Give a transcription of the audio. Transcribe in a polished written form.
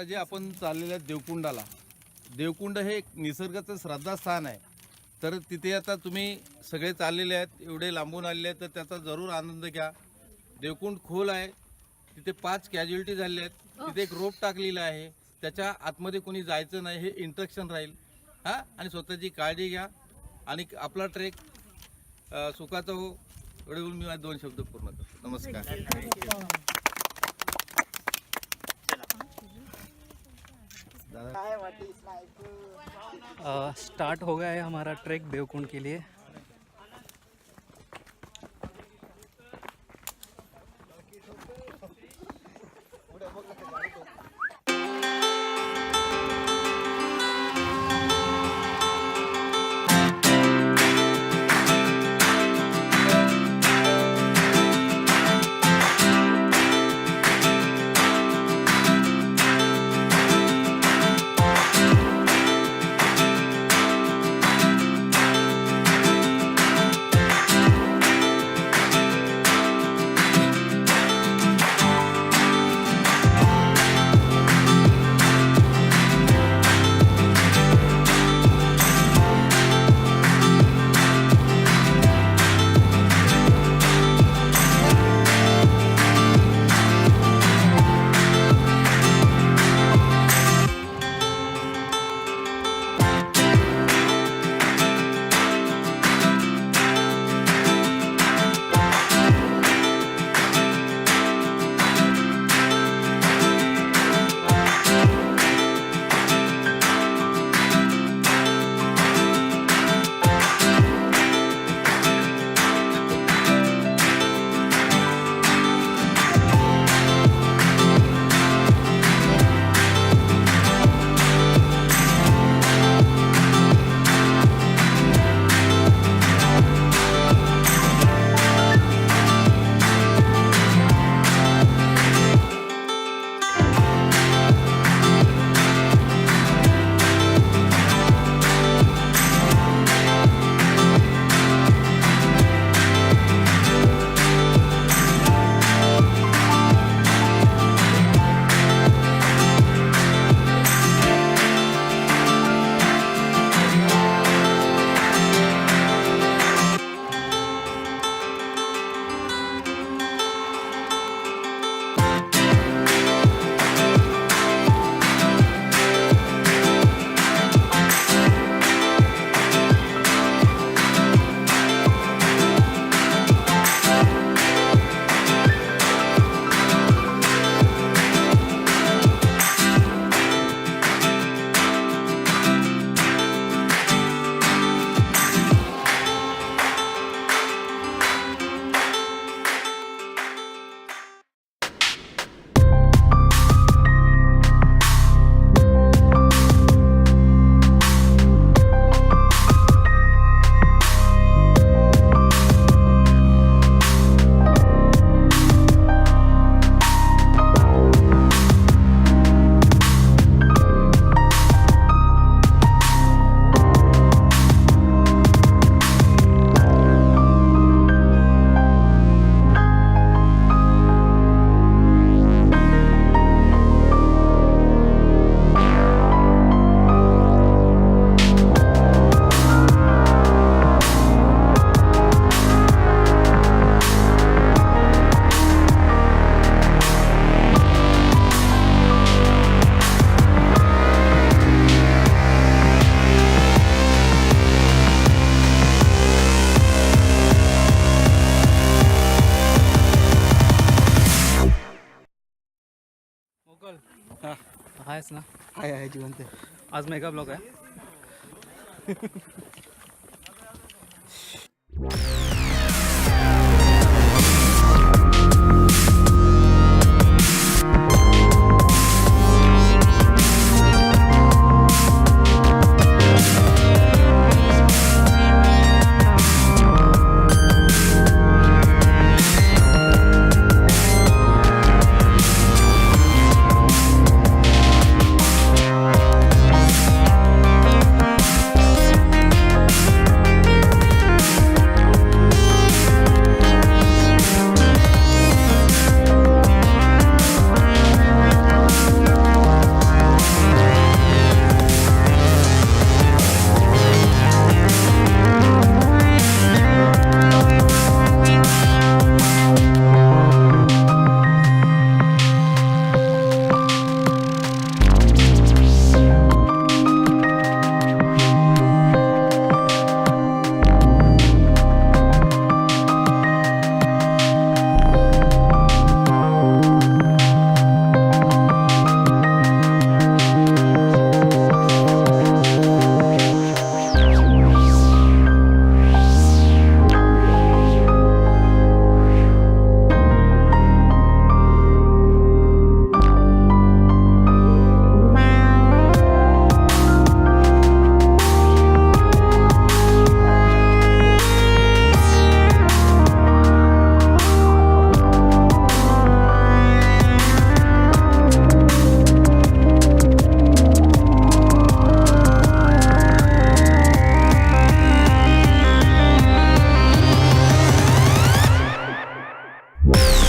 जे आपण चाललेले आहेत देवकुंडाला, देवकुंड हे एक निसर्गाचं श्रद्धास्थान आहे. तर तिथे आता तुम्ही सगळे चाललेले आहेत, एवढे लांबून आलेले आहेत, तर त्याचा जरूर आनंद घ्या. देवकुंड खोल आहे, तिथे 5 कॅज्युअल्टी झालेल्या आहेत. तिथे एक रोप टाकलेला आहे, त्याच्या आतमध्ये कोणी जायचं नाही, हे इंस्ट्रक्शन राहील. हां, आणि स्वतःची काळजी घ्या आणि आपला ट्रेक सुखाचा हो. एवढे बोलून मी माझे 2 शब्द पूर्ण करतो. नमस्कार. स्टार्ट हो गया है हमारा ट्रैक देवकुंड के लिए. आहेस ना? आहे जिवंत. आज मेगा ब्लॉग आहे. आहे.